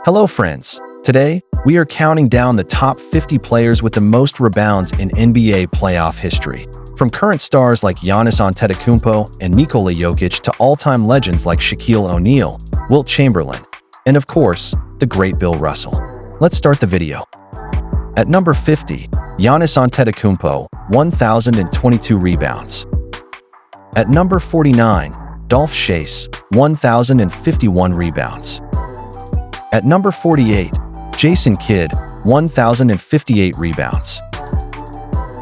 Hello friends, today we are counting down the top 50 players with the most rebounds in NBA playoff history. From current stars like Giannis Antetokounmpo and Nikola Jokic to all-time legends like Shaquille O'Neal, Wilt Chamberlain, and of course, the great Bill Russell. Let's start the video. At number 50, Giannis Antetokounmpo, 1,022 rebounds. At number 49, Dolph Chase, 1,051 rebounds. At number 48, Jason Kidd, 1,058 rebounds.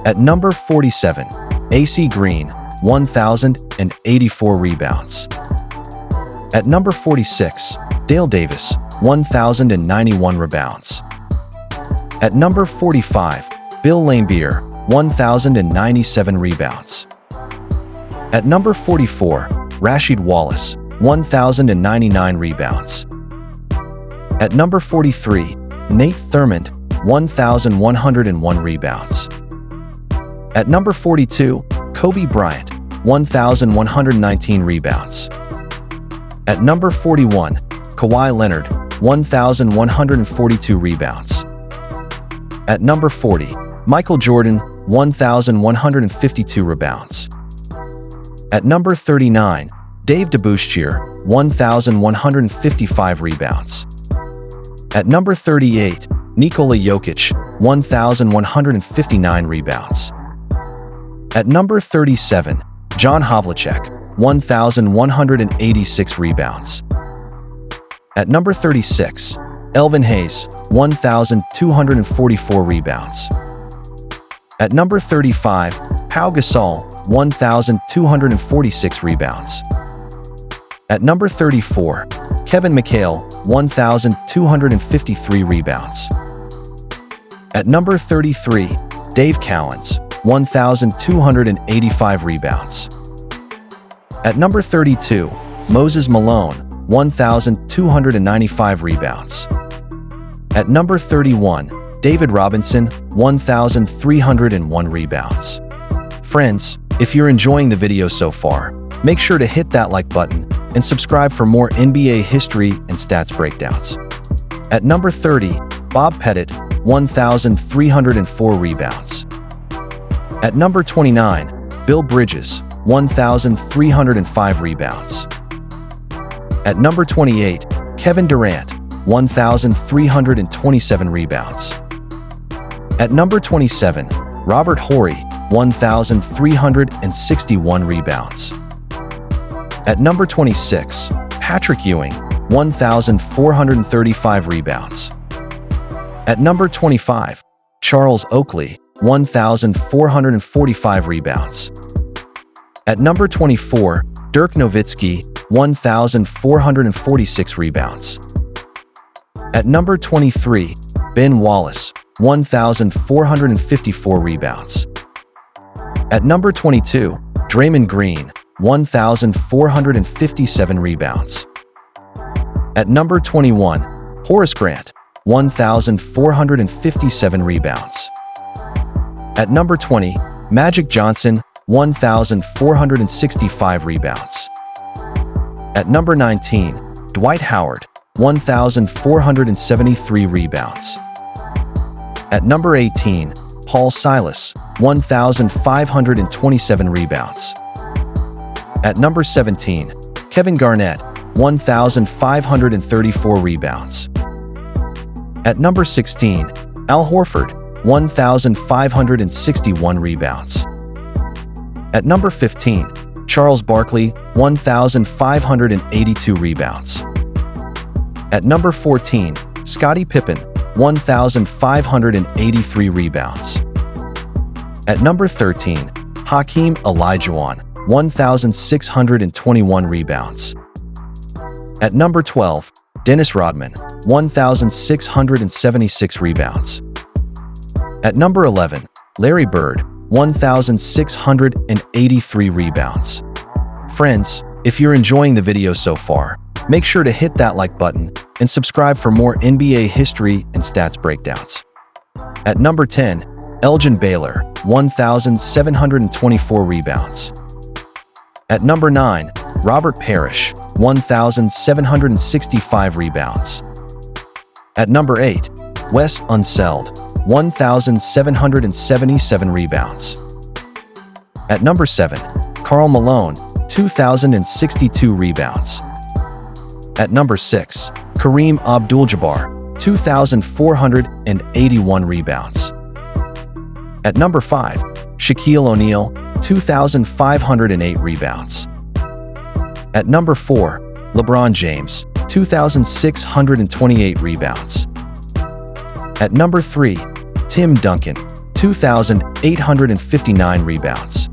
At number 47, AC Green, 1,084 rebounds. At number 46, Dale Davis, 1,091 rebounds. At number 45, Bill Laimbeer, 1,097 rebounds. At number 44, Rasheed Wallace, 1,099 rebounds. At number 43, Nate Thurmond, 1,101 rebounds. At number 42, Kobe Bryant, 1,119 rebounds. At number 41, Kawhi Leonard, 1,142 rebounds. At number 40, Michael Jordan, 1,152 rebounds. At number 39, Dave DeBusschere, 1,155 rebounds. At number 38, Nikola Jokic, 1,159 rebounds. At number 37, John Havlicek, 1,186 rebounds. At number 36, Elvin Hayes, 1,244 rebounds. At number 35, Pau Gasol, 1,246 rebounds. At number 34, Kevin McHale, 1,253 rebounds. At number 33, Dave Cowens, 1,285 rebounds. At number 32, Moses Malone, 1,295 rebounds. At number 31, David Robinson, 1,301 rebounds. Friends, if you're enjoying the video so far, make sure to hit that like button and subscribe for more NBA history and stats breakdowns. At number 30, Bob Pettit, 1,304 rebounds. At number 29, Bill Bridges, 1,305 rebounds. At number 28, Kevin Durant, 1,327 rebounds. At number 27, Robert Horry, 1,361 rebounds. At number 26, Patrick Ewing, 1,435 rebounds. At number 25, Charles Oakley, 1,445 rebounds. At number 24, Dirk Nowitzki, 1,446 rebounds. At number 23, Ben Wallace, 1,454 rebounds. At number 22, Draymond Green, 1,457 rebounds. At number 21, Horace Grant, 1,457 rebounds. At number 20, Magic Johnson, 1,465 rebounds. At number 19, Dwight Howard, 1,473 rebounds. At number 18, Paul Silas, 1,527 rebounds. At number 17, Kevin Garnett, 1,534 rebounds. At number 16, Al Horford, 1,561 rebounds. At number 15, Charles Barkley, 1,582 rebounds. At number 14, Scottie Pippen, 1,583 rebounds. At number 13, Hakeem Olajuwon, 1,621 rebounds. At number 12, Dennis Rodman, 1,676 rebounds. At number 11, Larry Bird, 1,683 rebounds. Friends, if you're enjoying the video so far, make sure to hit that like button and subscribe for more NBA history and stats breakdowns. At number 10, Elgin Baylor, 1,724 rebounds. At number 9, Robert Parrish, 1,765 rebounds. At number 8, Wes Unseld, 1,777 rebounds. At number 7, Karl Malone, 2,062 rebounds. At number 6, Kareem Abdul-Jabbar, 2,481 rebounds. At number 5, Shaquille O'Neal, 2,508 rebounds. At number 4, LeBron James, 2,628 rebounds. At number 3, Tim Duncan, 2,859 rebounds.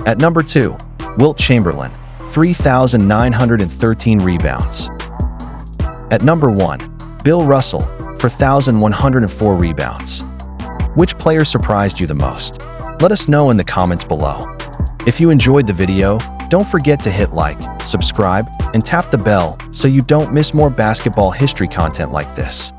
At number 2, Wilt Chamberlain, 3,913 rebounds. At number 1, Bill Russell, 4,104 rebounds. Which player surprised you the most? Let us know in the comments below. If you enjoyed the video, don't forget to hit like, subscribe, and tap the bell so you don't miss more basketball history content like this.